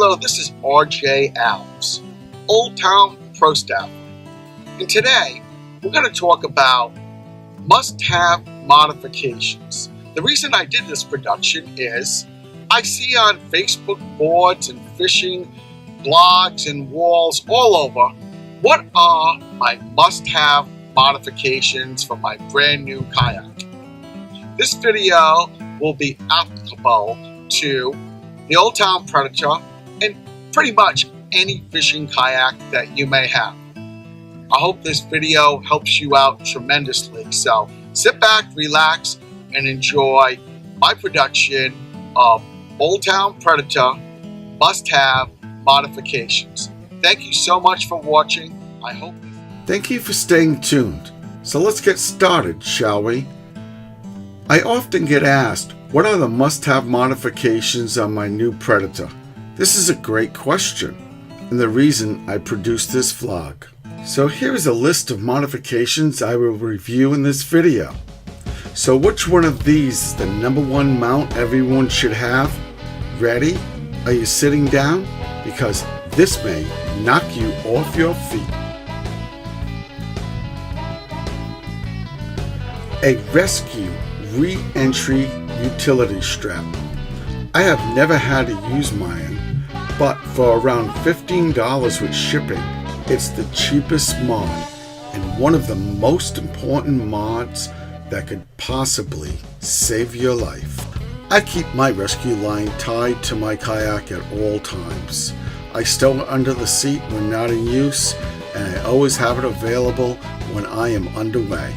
Hello, this is RJ Alves, Old Town Pro Staff, and today we're going to talk about must-have modifications. The reason I did this production is I see on Facebook boards and fishing blogs and walls all over, what are my must-have modifications for my brand new kayak? This video will be applicable to the Old Town Predator and pretty much any fishing kayak that you may have. I hope this video helps you out tremendously. So sit back, relax, and enjoy my production of Old Town Predator must-have modifications. Thank you so much for watching. I hope. Thank you for staying tuned. So let's get started, shall we? I often get asked, what are the must-have modifications on my new Predator? This is a great question, and the reason I produced this vlog. So here is a list of modifications I will review in this video. So which one of these is the #1 mount everyone should have? Ready? Are you sitting down? Because this may knock you off your feet. A rescue re-entry utility strap. I have never had to use mine, but for around $15 with shipping, it's the cheapest mod and one of the most important mods that could possibly save your life. I keep my rescue line tied to my kayak at all times. I stow it under the seat when not in use, and I always have it available when I am underway.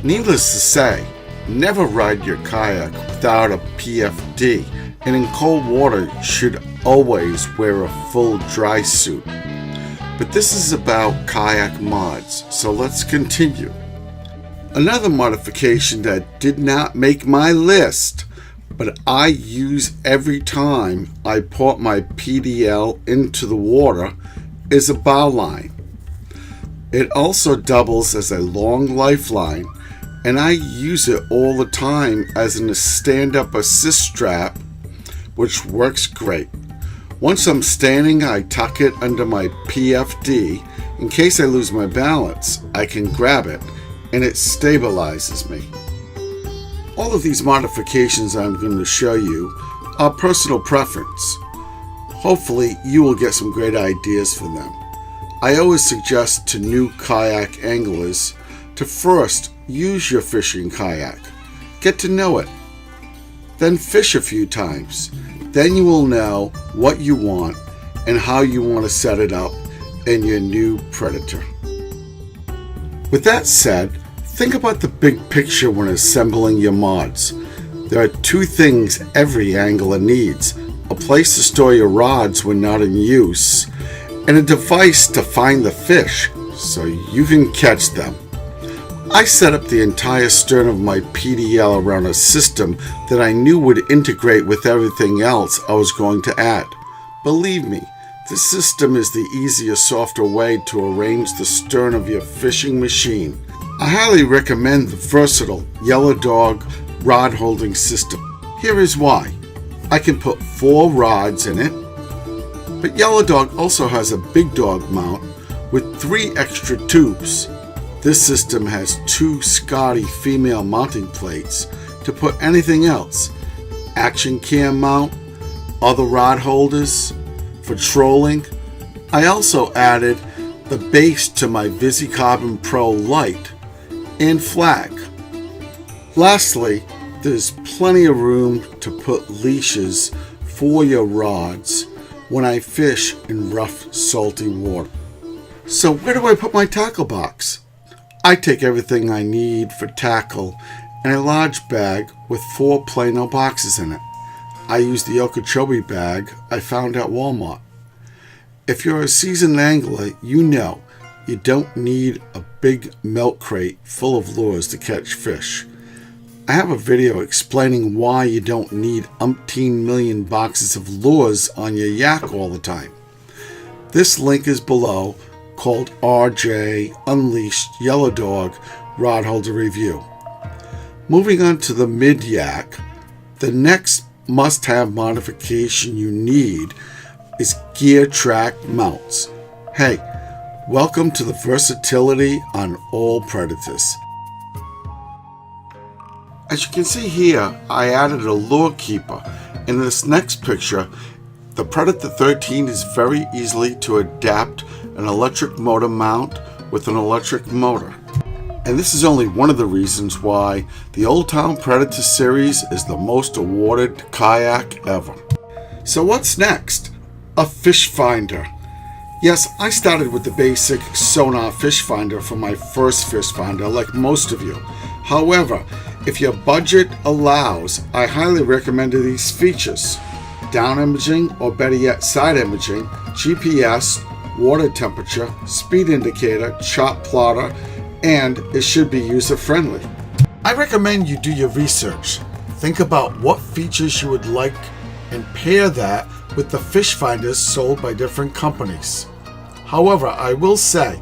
Needless to say, never ride your kayak without a PFD, and in cold water you should always wear a full dry suit. But this is about kayak mods, so let's continue. Another modification that did not make my list, but I use every time I put my PDL into the water, is a bow line. It also doubles as a long lifeline, and I use it all the time as a stand-up assist strap, which works great. Once I'm standing, I tuck it under my PFD. In case I lose my balance, I can grab it, and it stabilizes me. All of these modifications I'm going to show you are personal preference. Hopefully, you will get some great ideas for them. I always suggest to new kayak anglers to first use your fishing kayak. Get to know it. Then fish a few times. Then you will know what you want and how you want to set it up in your new Predator. With that said, think about the big picture when assembling your mods. There are two things every angler needs: a place to store your rods when not in use, and a device to find the fish so you can catch them. I set up the entire stern of my PDL around a system that I knew would integrate with everything else I was going to add. Believe me, this system is the easiest, softer way to arrange the stern of your fishing machine. I highly recommend the versatile Yellow Dog rod holding system. Here is why. I can put 4 rods in it, but Yellow Dog also has a Big Dog mount with 3 extra tubes. This system has 2 Scotty female mounting plates to put anything else: action cam mount, other rod holders for trolling. I also added the base to my VisiCarbon Pro light and flag. Lastly, there's plenty of room to put leashes for your rods when I fish in rough, salty water. So where do I put my tackle box? I take everything I need for tackle in a large bag with 4 Plano boxes in it. I use the Okeechobee bag I found at Walmart. If you're a seasoned angler, you know you don't need a big milk crate full of lures to catch fish. I have a video explaining why you don't need umpteen million boxes of lures on your yak all the time. This link is below, called RJ Unleashed Yellow Dog Rod Holder Review. Moving on to the mid yak, the next must-have modification you need is gear track mounts. Hey, welcome to the versatility on all Predators. As you can see here, I added a lure keeper. In this next picture, the Predator 13 is very easily to adapt an electric motor mount with an electric motor. And this is only one of the reasons why the Old Town Predator series is the most awarded kayak ever. So what's next? A fish finder. Yes, I started with the basic sonar fish finder for my first fish finder, like most of you. However, if your budget allows, I highly recommend these features: down imaging, or better yet side imaging, GPS, water temperature, speed indicator, chart plotter, and it should be user-friendly. I recommend you do your research. Think about what features you would like and pair that with the fish finders sold by different companies. However, I will say,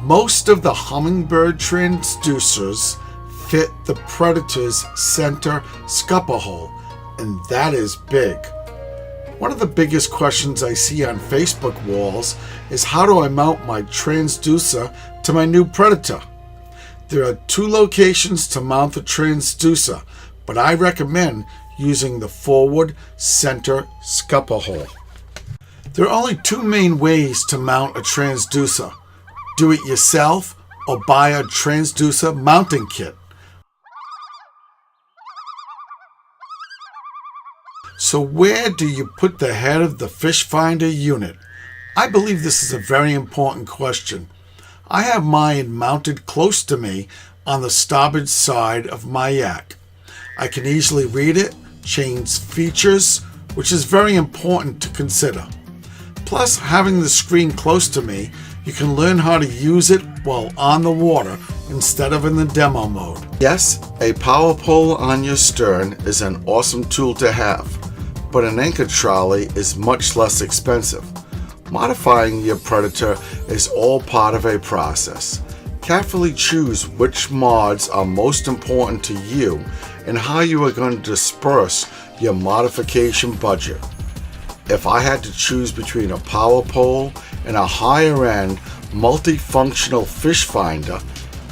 most of the Humminbird transducers fit the Predator's center scupper hole, and that is big. One of the biggest questions I see on Facebook walls is, how do I mount my transducer to my new Predator? There are 2 locations to mount the transducer, but I recommend using the forward center scupper hole. There are only 2 main ways to mount a transducer: do it yourself or buy a transducer mounting kit. So where do you put the head of the fish finder unit? I believe this is a very important question. I have mine mounted close to me on the starboard side of my yak. I can easily read it, change features, which is very important to consider. Plus, having the screen close to me, you can learn how to use it while on the water instead of in the demo mode. Yes, a power pole on your stern is an awesome tool to have, but an anchor trolley is much less expensive. Modifying your Predator is all part of a process. Carefully choose which mods are most important to you and how you are going to disperse your modification budget. If I had to choose between a power pole and a higher end multifunctional fish finder,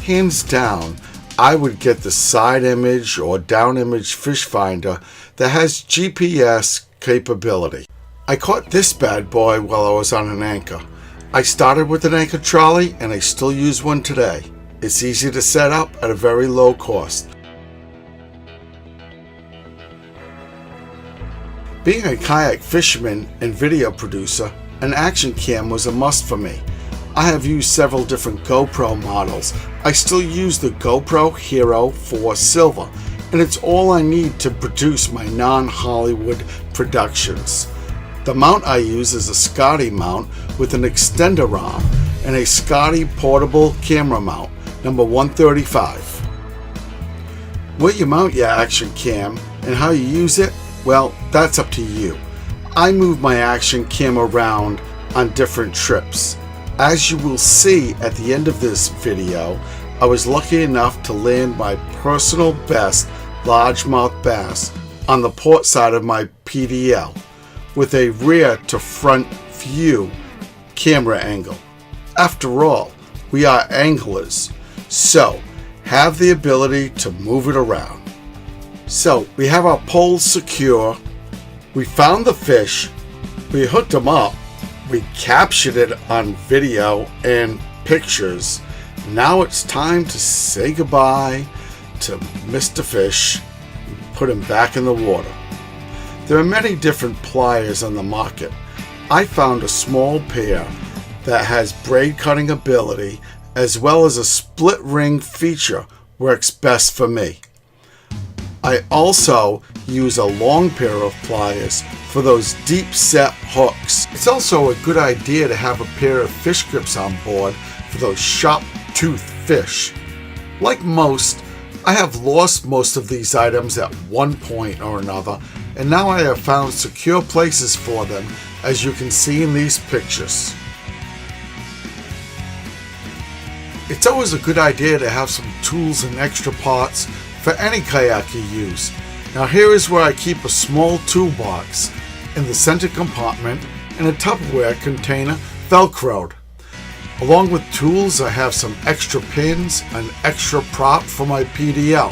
hands down, I would get the side image or down image fish finder that has GPS capability. I caught this bad boy while I was on an anchor. I started with an anchor trolley and I still use one today. It's easy to set up at a very low cost. Being a kayak fisherman and video producer, an action cam was a must for me. I have used several different GoPro models. I still use the GoPro Hero 4 Silver, and it's all I need to produce my non-Hollywood productions. The mount I use is a Scotty mount with an extender arm and a Scotty portable camera mount, number 135. Where you mount your action cam and how you use it, well, that's up to you. I move my action cam around on different trips. As you will see at the end of this video, I was lucky enough to land my personal best largemouth bass on the port side of my PDL with a rear to front view camera angle. After all, we are anglers, so have the ability to move it around. So we have our poles secure, we found the fish, we hooked them up, we captured it on video and pictures. Now it's time to say goodbye to Mr. Fish and put him back in the water. There are many different pliers on the market. I found a small pair that has braid cutting ability as well as a split ring feature works best for me. I also use a long pair of pliers for those deep set hooks. It's also a good idea to have a pair of fish grips on board for those sharp tooth fish. Like most, I have lost most of these items at one point or another, and now I have found secure places for them, as you can see in these pictures. It's always a good idea to have some tools and extra parts for any kayak you use. Now here is where I keep a small toolbox in the center compartment and a Tupperware container velcroed. Along with tools, I have some extra pins, an extra prop for my PDL.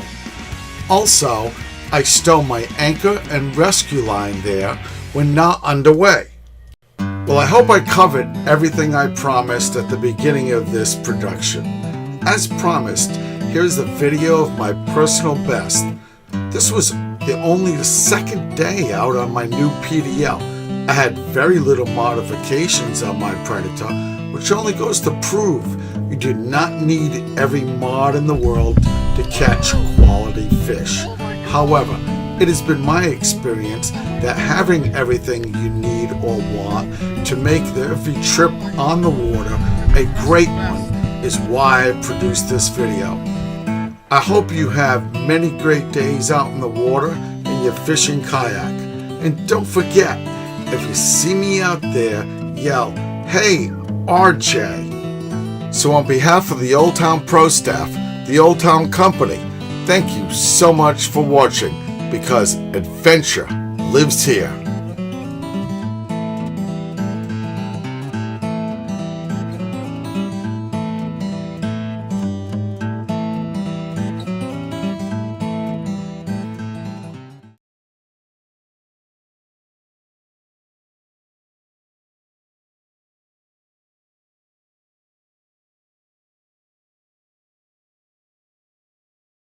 Also, I stow my anchor and rescue line there when not underway. Well, I hope I covered everything I promised at the beginning of this production. As promised, here's a video of my personal best. This was only the second day out on my new PDL. I had very little modifications on my Predator, which only goes to prove you do not need every mod in the world to catch quality fish. However, it has been my experience that having everything you need or want to make every trip on the water a great one is why I produced this video. I hope you have many great days out in the water in your fishing kayak. And don't forget, if you see me out there, yell, "Hey, RJ." So on behalf of the Old Town Pro staff, the Old Town Company, thank you so much for watching, because adventure lives here.